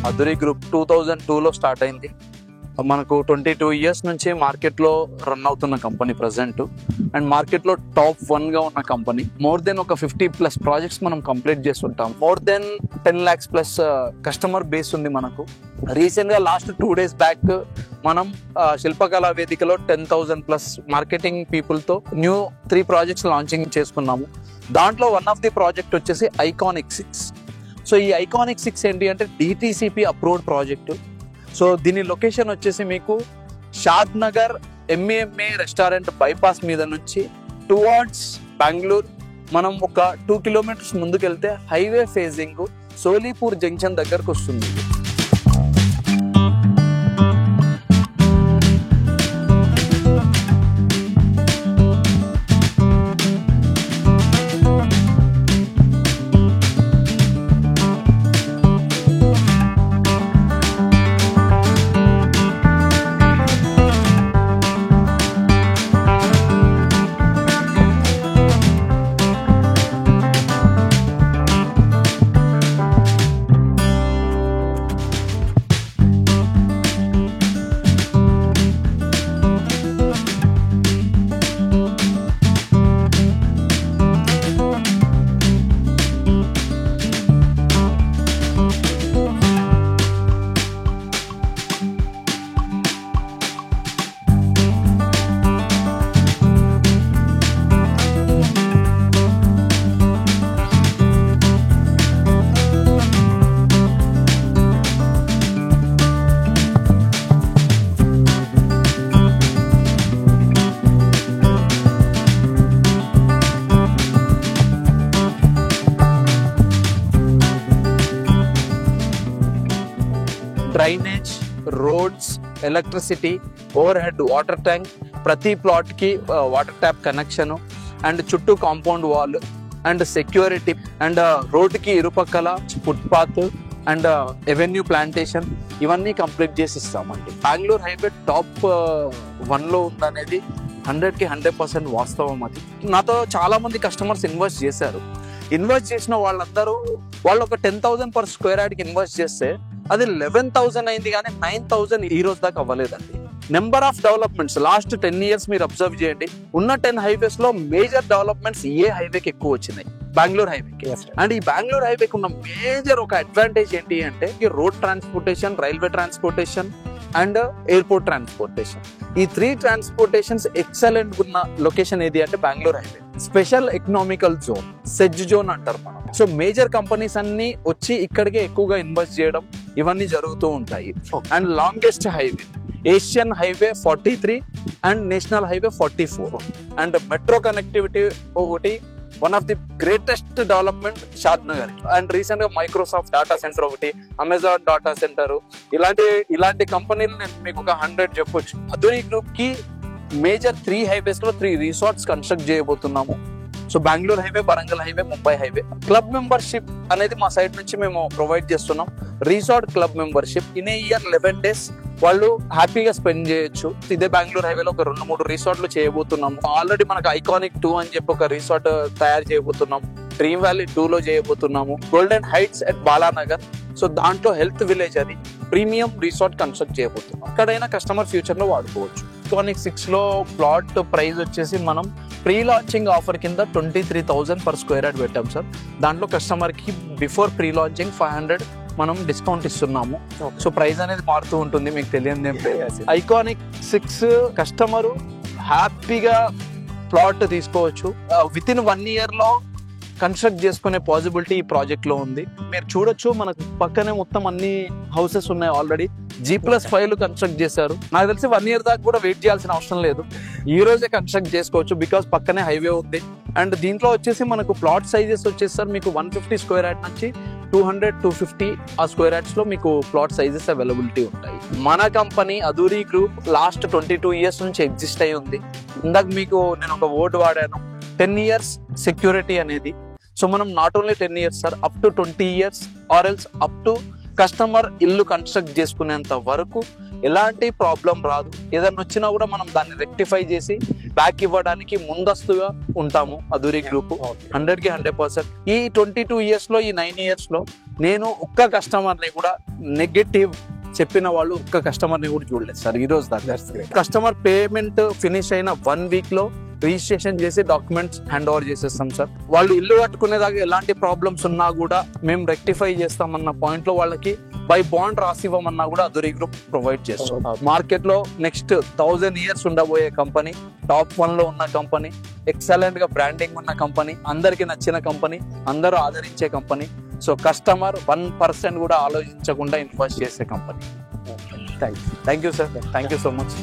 అదురి group 2002లో start అయింది. మనకు 22 years నుంచి మార్కెట్లో రన్ అవుతున్న కంపెనీ ప్రజెంట్. అండ్ మార్కెట్లో టాప్ 1గా ఉన్న కంపెనీ. మోర్ దెన్ ఒక 50+ ప్రాజెక్ట్స్ మనం కంప్లీట్ చేస్తుంటాం. More than 10 lakhs+ customer base ఉంది మనకు. రీసెంట్గా లాస్ట్ 2 days బ్యాక్ మనం శిల్పకళా వేదికలో 10,000+ మార్కెటింగ్ పీపుల్తో న్యూ 3 ప్రాజెక్ట్స్ లాంచింగ్ చేసుకున్నాము. దాంట్లో వన్ ఆఫ్ ది ప్రాజెక్ట్ వచ్చేసి ఐకానిక్ 6. సో ఈ ఐకానిక్ 6 ఏంటి అంటే DTCP అప్రూవ్డ్ ప్రాజెక్టు. సో దీని లొకేషన్ వచ్చేసి మీకు షాద్ నగర్ MAMA రెస్టారెంట్ బైపాస్ మీద నుంచి టువార్డ్స్ బెంగళూరు మనం ఒక 2 kilometers ముందుకెళ్తే హైవే ఫేజింగ్ సోలీపూర్ జంక్షన్ దగ్గరకు వస్తుంది. Drainage, roads, electricity, over head water tank, ప్రతి ప్లాట్కి వాటర్ ట్యాప్ కనెక్షన్, అండ్ చుట్టూ compound wall, and security, and రోడ్డుకి ఇరుపక్కల ఫుట్పాత్ అండ్ ఎవెన్యూ ప్లాంటేషన్, ఇవన్నీ కంప్లీట్ చేసి ఇస్తామండి. బెంగళూరు హైవే టాప్ 1లో ఉందనేది 100కి 100% వాస్తవం. అది నాతో చాలా మంది కస్టమర్స్ ఇన్వెస్ట్ చేశారు. ఇన్వెస్ట్ చేసిన వాళ్ళందరూ వాళ్ళు ఒక 10,000 per square yardకి ఇన్వెస్ట్ చేస్తే అది 11,000 అయింది, కానీ 9,000 ఈ రోజు దాకా అవ్వలేదండి. Number of developments last 10 years మీరు అబ్జర్వ్ చేయండి. ఉన్న 10 highways లో మేజర్ డెవలప్మెంట్స్ ఏ హైవేకి ఎక్కువ వచ్చినాయి? బెంగళూరు హైవేకి. అండ్ ఈ బెంగళూరు హైవేకి ఉన్న మేజర్ ఒక అడ్వాంటేజ్ ఏంటి అంటే road transportation, railway transportation and airport transportation. ఈ 3 ట్రాన్స్పోర్టేషన్స్ ఎక్సలెంట్ ఉన్న లొకేషన్ ఏది అంటే Bengaluru highway. Special economical zone, SEZ zone అంటారు మనం. సో మేజర్ కంపెనీస్ అన్ని వచ్చి ఇక్కడికే ఎక్కువగా ఇన్వెస్ట్ చేయడం ఇవన్నీ జరుగుతూ ఉంటాయి. And longest highway Asian highway 43 and national highway 44. And metro connectivity ఒకటి one of the greatest development Shadnagar. And recent గా మైక్రోసాఫ్ట్ డాటా సెంటర్ ఒకటి, అమెజాన్ డాటా సెంటర్, ఇలాంటి కంపెనీలు నేను మీకు ఒక 100 చెప్పొచ్చు. అదురి గ్రూప్ కి మేజర్ 3 highways లో 3 resorts కన్స్ట్రక్ట్ చేయబోతున్నాము. So Bengaluru highway, Warangal highway, Mumbai highway. Club membership అనేది మా సైడ్ నుంచి మేము ప్రొవైడ్ చేస్తున్నాం. Resort club membership in a year 11 days వాళ్ళు హ్యాపీగా స్పెండ్ చేయొచ్చు. ఇదే బెంగళూరు హైవేలో ఒక 2-3 రిసార్ట్లు చేయబోతున్నాము. ఆల్రెడీ మనకు ఐకానిక్ 2 అని చెప్పి ఒక రిసార్ట్ తయారు చేయబోతున్నాం. డ్రీమ్ వ్యాలీ 2లో చేయబోతున్నాము. Golden heights at Balanagar. So దాంట్లో హెల్త్ విలేజ్ అది ప్రీమియం రిసార్ట్ కన్స్ట్రక్ట్ చేయబోతున్నాం. అక్కడైనా కస్టమర్ ఫ్యూచర్ లో వాడుకోవచ్చు. ఐకానిక్ 6లో ప్లాట్ ప్రైస్ వచ్చేసి మనం ప్రీ లాంచింగ్ ఆఫర్ కింద 23,000 per square yard పెట్టాం సార్. దాంట్లో కస్టమర్ కి బిఫోర్ ప్రీ లాంచింగ్ 500 మనం డిస్కౌంట్ ఇస్తున్నాము. సో ప్రైస్ అనేది మారుతూ ఉంటుంది, మీకు తెలియదు. ఐకానిక్ 6 కస్టమర్ హ్యాపీగా ప్లాట్ తీసుకోవచ్చు. విత్ ఇన్ 1 year లో కన్స్ట్రక్ట్ చేసుకునే పాసిబిలిటీ ఈ ప్రాజెక్ట్ లో ఉంది. మీరు చూడొచ్చు, మనకు పక్కనే మొత్తం అన్ని హౌసెస్ ఉన్నాయి. ఆల్రెడీ G+5 కన్స్ట్రక్ట్ చేశారు. నాకు తెలిసి 1 year దాకా కూడా వెయిట్ చేయాల్సిన అవసరం లేదు. ఈ రోజే కన్స్ట్రక్ట్ చేసుకోవచ్చు, బికాస్ పక్కనే హైవే ఉంది. అండ్ దీంట్లో వచ్చేసి మనకు ప్లాట్ సైజెస్ వచ్చేసి సార్ మీకు 150 square yard నుంచి 200-250 ఆ స్క్వేర్ యార్డ్స్ లో మీకు ప్లాట్ సైజెస్ అవైలబిలిటీ ఉంటాయి. మన కంపెనీ అదురి గ్రూప్ లాస్ట్ 22 years నుంచి ఎగ్జిస్ట్ అయి ఉంది. ఇందాక మీకు నేను ఒక వర్డ్ వాడాను, 10 years సెక్యూరిటీ అనేది. సో మనం not only 10 years sir, up to 20 years or else up to customer ఇల్లు కన్స్ట్రక్ట్ చేసుకునేంత వరకు ఎలాంటి ప్రాబ్లం రాదు. ఏదైనా వచ్చినా కూడా మనం దాన్ని రెక్టిఫై చేసి బ్యాక్ ఇవ్వడానికి ముందస్తుగా ఉంటాము అధూరి గ్రూప్. 100కి 100%. ఈ 22 years లో, ఈ 9 years లో నేను ఒక్క కస్టమర్ని కూడా నెగటివ్ చెప్పిన వాళ్ళు ఒక్క కస్టమర్ని కూడా చూడలేదు సార్ ఈ రోజు దాకా. కస్టమర్ పేమెంట్ ఫినిష్ అయిన 1 week లో రిజిస్ట్రేషన్ చేసి డాక్యుమెంట్స్ హ్యాండ్ ఓవర్ చేసేస్తాం సార్. వాళ్ళు ఇల్లు కట్టుకునేదాకా ఎలాంటి ప్రాబ్లమ్స్ ఉన్నా కూడా మేము రెక్టిఫై చేస్తామన్న పాయింట్ లో వాళ్ళకి బై బాండ్ రాసివ్వమన్నా కూడా అధూరి గ్రూప్ ప్రొవైడ్ చేస్తాం. మార్కెట్ లో నెక్స్ట్ 1000 years ఉండబోయే కంపెనీ, టాప్ 1 లో ఉన్న కంపెనీ, ఎక్సలెంట్ గా బ్రాండింగ్ ఉన్న కంపెనీ, అందరికి నచ్చిన కంపెనీ, అందరూ ఆదరించే కంపెనీ. సో కస్టమర్ 1% కూడా ఆలోచించకుండా ఇన్వెస్ట్ చేసే company. Thank you sir, thank you so much.